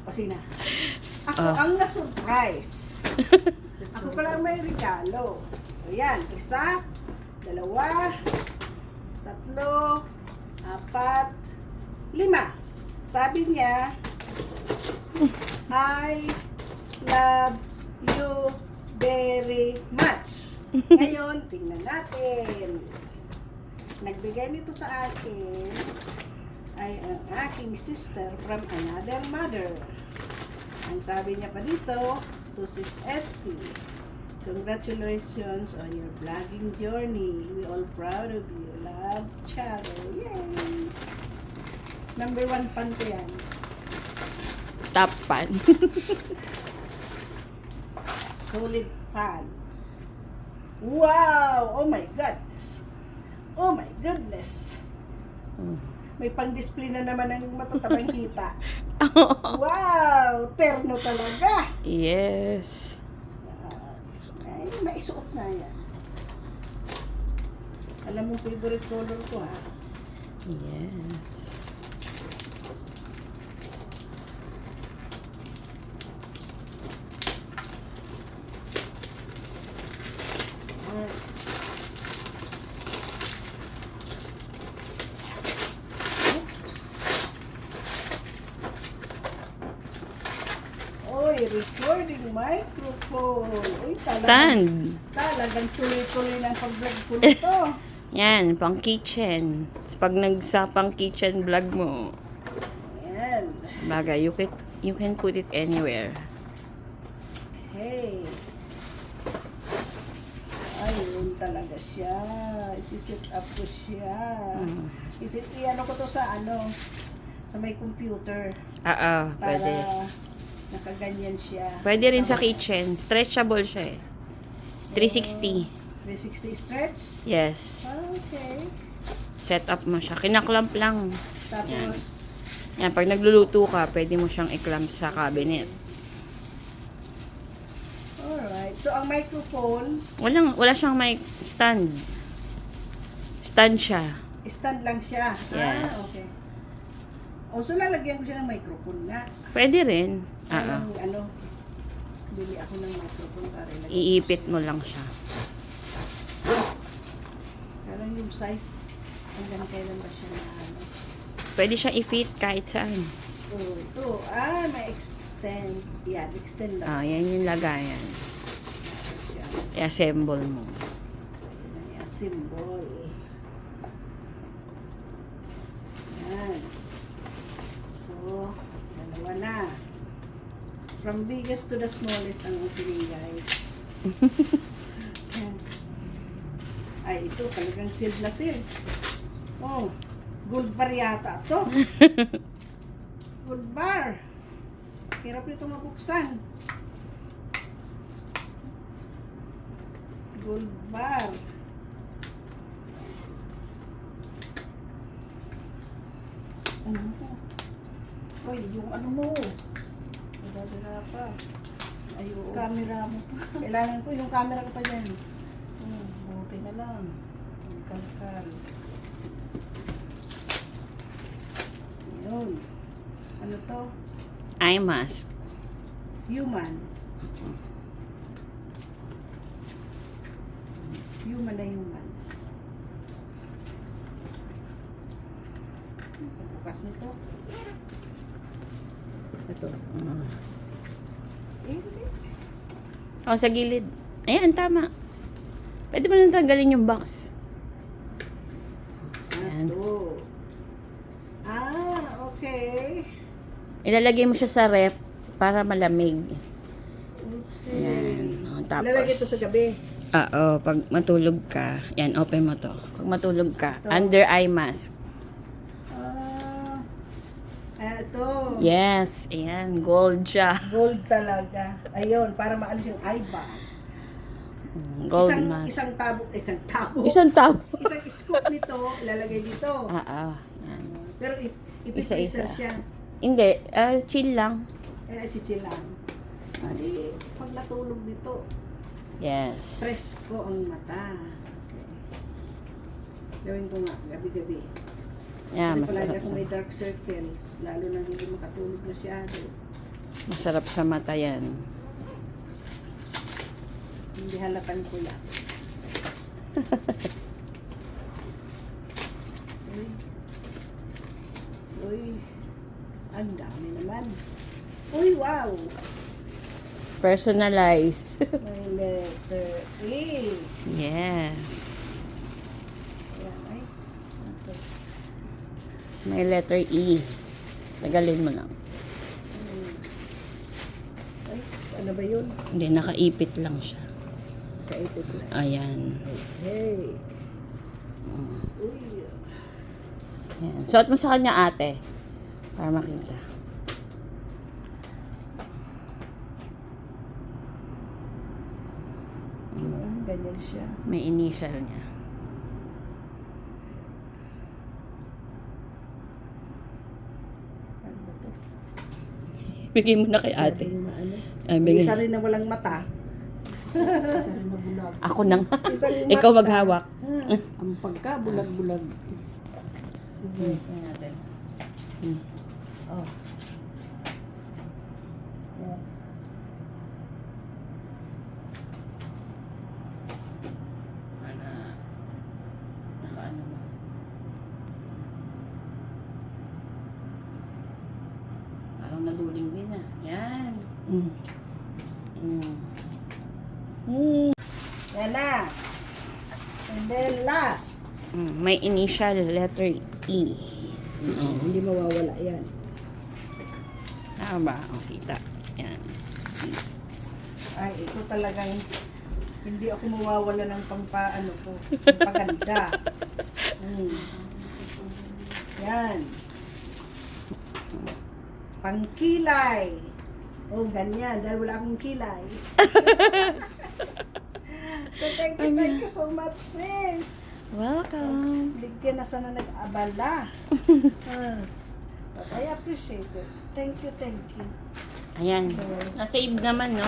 O sina. Ako ang na-surprise. Ako pala ang may regalo. So yan, 1, 2, 3, 4, 5. Sabi niya, I love you very much. Ngayon, tingnan natin. Nagbigay nito sa akin ay ang aking sister from another mother. Ang sabi niya pa dito, to Sis SP, congratulations on your vlogging journey. We all proud of you. Love, Charo. Yay! Number 1 fan ko yan. Top fan. Solid fan. Wow! Oh my goodness. Oh my goodness. May pang-display na naman ng matatabang kita. Wow! Terno talaga. Yes. Ay, maisuot na yan. Alam mo, favorite color ko ha. Yes. Oy, recording microphone. Uy, Stand. Talagang tuloy-tuloy ng pag-vlog ko nito. Yan, pang kitchen. Pag nagsapang kitchen vlog mo, Ayan. bagay, you can put it anywhere. Hey. Ayun talaga siya. Isi-set up ko siya. I-ano ko to sa sa may computer. Para Para nakaganyan siya. Pwede rin sa kitchen. Stretchable siya eh. 360. 360 stretch? Yes. Okay. Set up mo siya. Kinaklamp lang. Tapos, Yan, pag nagluluto ka, pwede mo siyang i-clamp sa cabinet. alright. So, ang microphone, Wala siyang mic stand. Stand siya. stand lang siya. Yes. Okay. O, so lalagyan ko siya ng microphone nga. Pwede rin. Parang, bili ako ng microphone para ilagay. Iipit mo lang siya. Pero yung size, hanggang kailan ba siya na Pwede siyang i-fit kahit saan. Oh, ito. May extend. Yan, extend lang. Yan yung lagayan. Siya. I-assemble mo. Ayan, yung symbol. Yan. So, dalawa na. From biggest to the smallest ang opening, guys. Yan. Ay, ito talagang sealed na sealed. Oh, gold bar yata to. Gold bar. Hirap nito mabuksan. Gold bar. Uy, yung ano mo. Wala pa. Ayun. Camera mo. Kailangan ko yung camera ko pa dyan. Buti na lang. Yung kalkal. Yun. Ano to? Eye mask. Human. Human na human. Bukas nito. Ito. Hindi. Sa gilid. Ayan, tama. Pwede mo nang tanggalin yung box. Ayan. Ito. Okay. Ilalagay mo siya sa ref para malamig. Okay. Ayan. Tapos, Lalagay ito sa gabi. pag matulog ka, yan, open mo to. Pag matulog ka, Ito. under eye mask. Ito. Yes, ayan, gold siya. Gold talaga. Ayun, para maalis yung eye bag. Gold isang, mask. Isang tabo. Isang tabo. Isang scoop nito, ilalagay dito. Yan. Pero Isa-isa. ipipiser siya. Hindi, chill lang. Chichilang. Adi, pag natulog dito, Yes. presko ang mata. Okay. Gawin ko nga, gabi-gabi. Yeah, Kasi masarap palagi ako sa, may dark circles, lalo na hindi makatulog masyado. masarap sa mata yan. Hindi halatan ko yan. Uy. Uy. Ang dami naman. Uy, wow! Personalized. May letter A. Yes. Ayan, ay. Okay. May letter E. Tagalin mo lang. Ay, ano ba yun? Hindi, nakaipit lang siya. Kaipit na. Ayan. Hey. Uy. Ayan. Suot mo sa kanya, ate. Para makita. Ganyan siya. May initial niya. Ano ba to? Bigay mo na kay ate. Sabi na ano? Ay, May bigay. isa rin na walang mata. Isa rin na bulag. Ako nang. Isang Ikaw mata. maghawak. Ang pagka bulag-bulag. Sige. Tingnan natin. Oh. Yeah. Nakaano ba? Parang naduling din ah. Yan. Yan na. And then last. May initial letter E. Hindi mawawala yan. Tama ba? O, kita. Yan. Ay, ito talagang hindi ako mawawala ng pampaano ko. Pampaganda. Yan. Pangkilay. Oh, ganyan. Dahil wala akong kilay. So, thank you so much, sis. Welcome. Bigyan na sana nag-abala. But I appreciate it. Thank you, thank you. Ayan. So, Na-save naman, no?